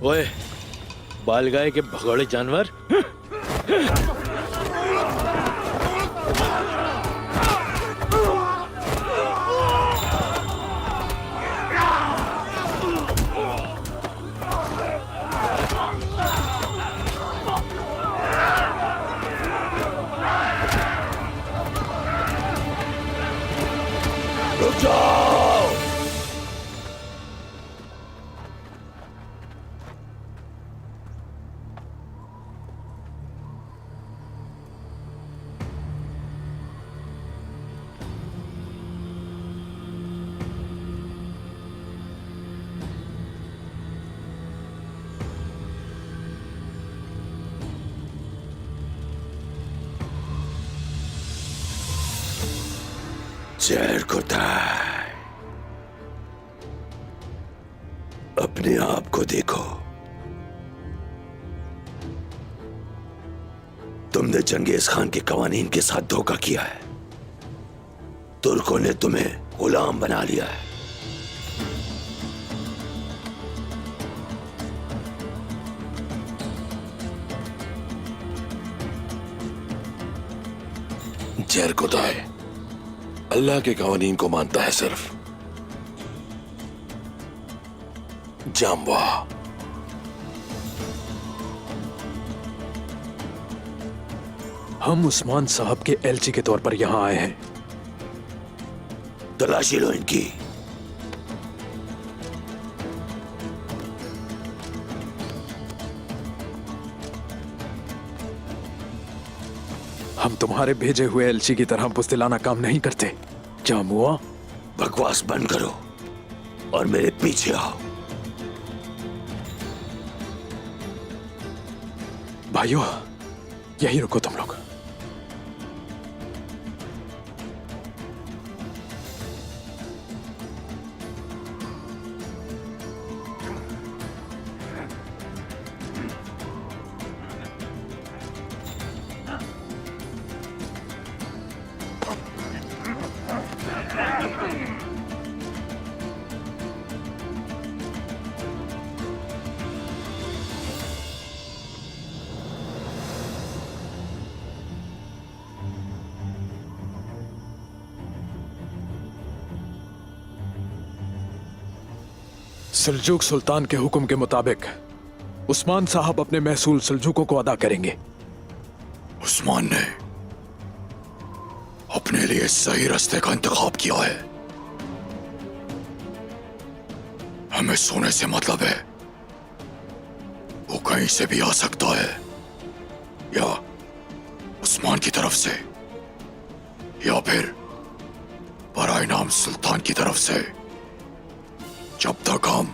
ओए, बालगाय के भगोड़े जानवर। रुक जाओ। जहर खुदाई, अपने आप को देखो। तुमने चंगेज खान के कवानीन के साथ धोखा किया है। तुर्कों ने तुम्हें गुलाम बना लिया है। जहर खुदाई अल्लाह के कवानीन को मानता है सिर्फ। जाम्बा, हम उस्मान साहब के एलची के तौर पर यहां आए हैं। तलाशी लो इनकी। हम तुम्हारे भेजे हुए एलची की तरह बुज़दिलाना काम नहीं करते। जामुआ, बकवास बंद करो और मेरे पीछे आओ। भाइयों, यहीं रुको तुम लोग। सल्जूक सुल्तान के हुक्म के मुताबिक उस्मान साहब अपने महसूल सल्जूकों को अदा करेंगे। उस्मान ने अपने लिए सही रास्ते का इंतखाब किया है। हमें सोने से मतलब है। वो कहीं से भी आ सकता है, या उस्मान की तरफ से, या फिर बराए नाम सुल्तान की तरफ से। जब तक हम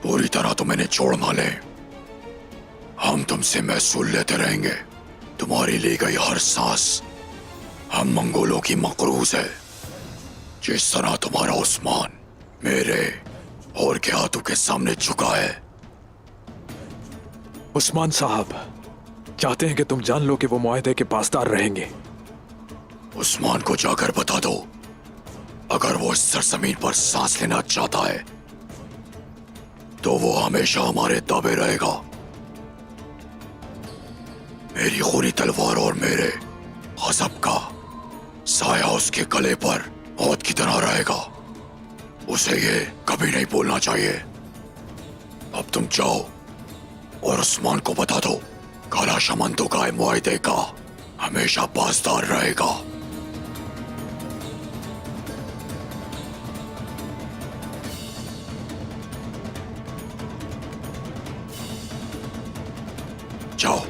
पूरी तरह तुम्हें निचोड़ ना लें, हम तुमसे महसूल लेते रहेंगे। तुम्हारी ली गई हर सांस हम मंगोलों की मकरूज है। जिस तरह तुम्हारा उस्मान मेरे और के हाथों के सामने झुका है। उस्मान साहब चाहते हैं कि तुम जान लो कि वो मुआहदे के पासदार रहेंगे। उस्मान को जाकर बता दो, अगर वो इस सरजमीन पर सांस लेना चाहता है तो वो हमेशा हमारे ताबे रहेगा। मेरी खूनी तलवार और मेरे गज़ब का साया उसके गले पर मौत की तरह रहेगा। उसे ये कभी नहीं भूलना चाहिए। अब तुम जाओ और उस्मान को बता दो, काला शमंतों का मुआहदे का हमेशा पासदार रहेगा। जाओ।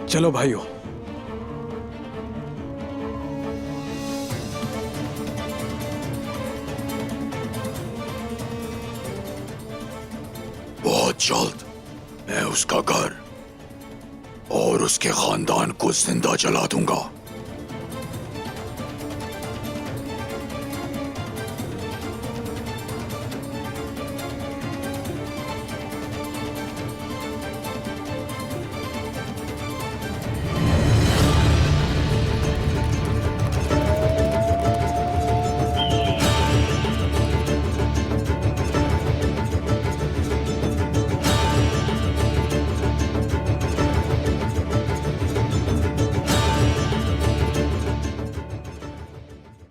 चलो भाइयों। बहुत जल्द मैं उसका घर और उसके खानदान को जिंदा जला दूंगा।